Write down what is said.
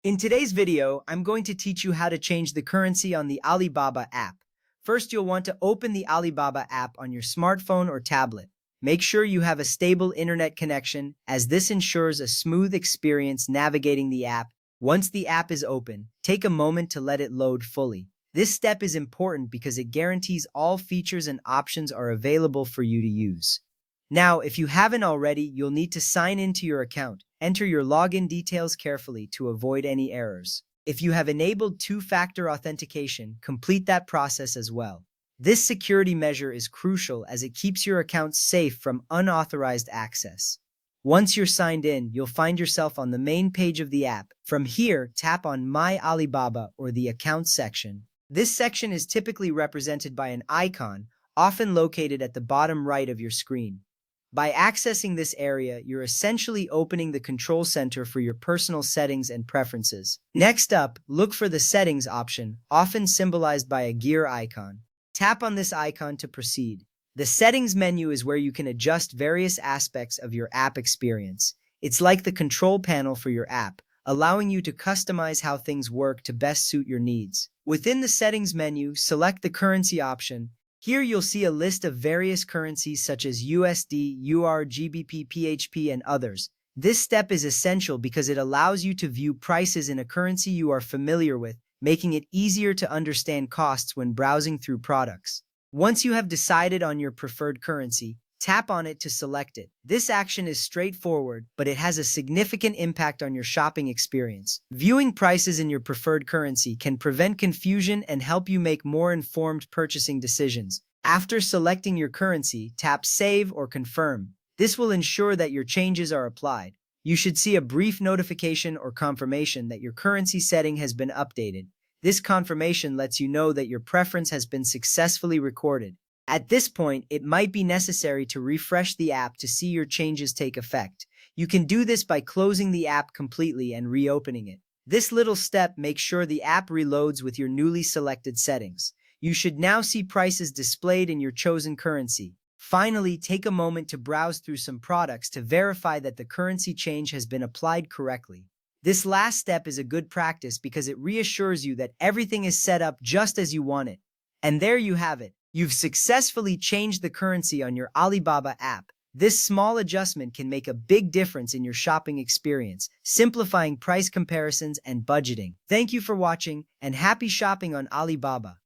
In today's video, I'm going to teach you how to change the currency on the Alibaba app. First, you'll want to open the Alibaba app on your smartphone or tablet. Make sure you have a stable internet connection, as this ensures a smooth experience navigating the app. Once the app is open, take a moment to let it load fully. This step is important because it guarantees all features and options are available for you to use. Now, if you haven't already, you'll need to sign into your account. Enter your login details carefully to avoid any errors. If you have enabled two-factor authentication, complete that process as well. This security measure is crucial as it keeps your account safe from unauthorized access. Once you're signed in, you'll find yourself on the main page of the app. From here, tap on My Alibaba or the Account section. This section is typically represented by an icon, often located at the bottom right of your screen. By accessing this area, you're essentially opening the control center for your personal settings and preferences. Next up, look for the Settings option, often symbolized by a gear icon. Tap on this icon to proceed. The Settings menu is where you can adjust various aspects of your app experience. It's like the control panel for your app, allowing you to customize how things work to best suit your needs. Within the Settings menu, select the Currency option. Here you'll see a list of various currencies such as USD, UR, GBP, PHP, and others. This step is essential because it allows you to view prices in a currency you are familiar with, making it easier to understand costs when browsing through products. Once you have decided on your preferred currency, tap on it to select it. This action is straightforward, but it has a significant impact on your shopping experience. Viewing prices in your preferred currency can prevent confusion and help you make more informed purchasing decisions. After selecting your currency, tap Save or Confirm. This will ensure that your changes are applied. You should see a brief notification or confirmation that your currency setting has been updated. This confirmation lets you know that your preference has been successfully recorded. At this point, it might be necessary to refresh the app to see your changes take effect. You can do this by closing the app completely and reopening it. This little step makes sure the app reloads with your newly selected settings. You should now see prices displayed in your chosen currency. Finally, take a moment to browse through some products to verify that the currency change has been applied correctly. This last step is a good practice because it reassures you that everything is set up just as you want it. And there you have it. You've successfully changed the currency on your Alibaba app. This small adjustment can make a big difference in your shopping experience, simplifying price comparisons and budgeting. Thank you for watching, and happy shopping on Alibaba.